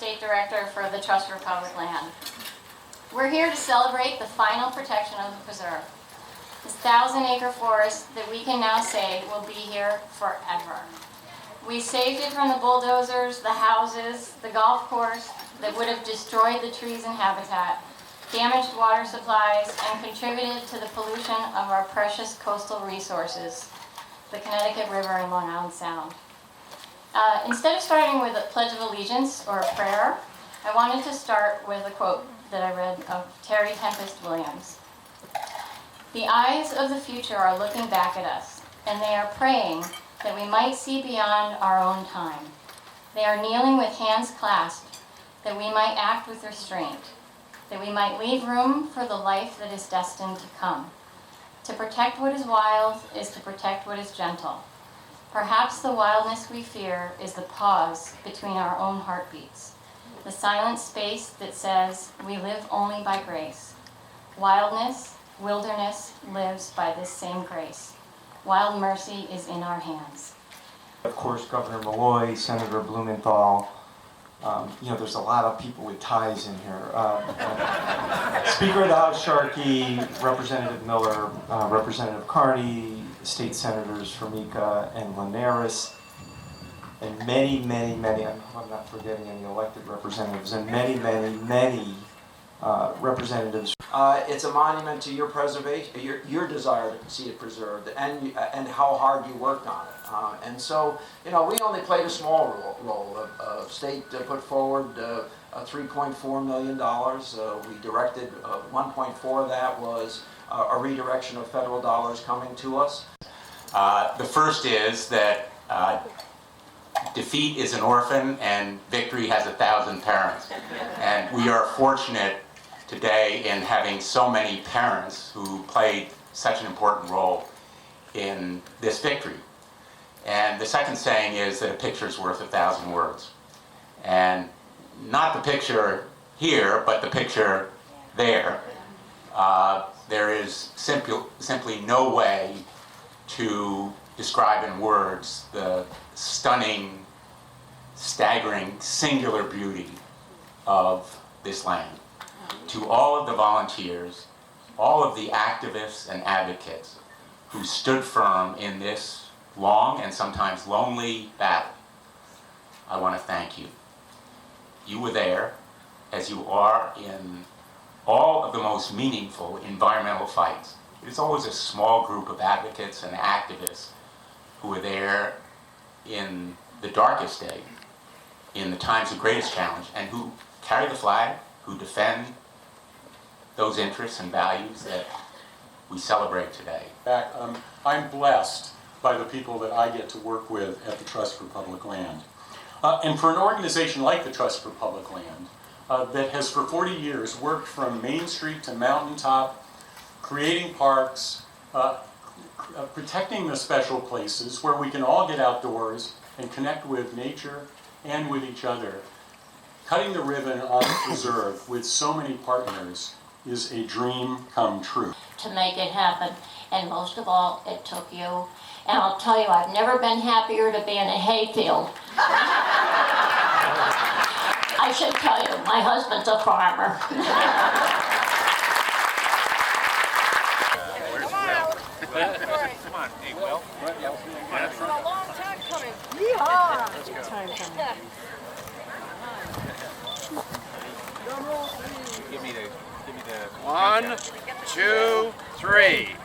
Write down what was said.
State Director for the Trust for Public Land. We're here to celebrate the final protection of the preserve. This 1,000-acre forest that we can now say will be here forever. We saved it from the bulldozers, the houses, the golf course that would have destroyed the trees and habitat, damaged water supplies, and contributed to the pollution of our precious coastal resources, the Connecticut River and Long Island Sound. Instead of starting with a Pledge of Allegiance or a prayer, I wanted to start with a quote that I read of Terry Tempest Williams. "The eyes of the future are looking back at us, and they are praying that we might see beyond our own time. They are kneeling with hands clasped, that we might act with restraint, that we might leave room for the life that is destined to come. To protect what is wild is to protect what is gentle. Perhaps the wildness we fear is the pause between our own heartbeats, the silent space that says we live only by grace. Wildness, wilderness lives by this same grace. Wild mercy is in our hands." Of course, Governor Malloy, Senator Blumenthal, there's a lot of people with ties in here. Speaker of the House Sharkey, Representative Miller, Representative Carney, State Senators Formica and Linares, and many, I hope I'm not forgetting any elected representatives, and many representatives. It's a monument to your preservation, your desire to see it preserved, and how hard you worked on it. And so, we only played a small role. State put forward $3.4 million. We directed 1.4 of that was a redirection of federal dollars coming to us. The first is that defeat is an orphan and victory has 1,000 parents. And we are fortunate today in having so many parents who played such an important role in this victory. And the second saying is that a picture is worth 1,000 words. And not the picture here, but the picture there. There is simply no way to describe in words the stunning, staggering, singular beauty of this land. To all of the volunteers, all of the activists and advocates who stood firm in this long and sometimes lonely battle, I want to thank you. You were there, as you are in all of the most meaningful environmental fights. It's always a small group of advocates and activists who are there in the darkest day, in the times of greatest challenge, and who carry the flag, who defend those interests and values that we celebrate today. I'm blessed by the people that I get to work with at the Trust for Public Land. And for an organization like the Trust for Public Land, that has for 40 years worked from Main Street to Mountaintop, creating parks, protecting the special places where we can all get outdoors and connect with nature and with each other. Cutting the ribbon on the preserve with so many partners is a dream come true. To make it happen, and most of all, it took you. And I'll tell you, I've never been happier to be in a hayfield. I should tell you, my husband's a farmer. Come on, hey, Will. It's been a long time coming. Yeehaw! Let's go. Time coming. Give me the 1, 2, 3.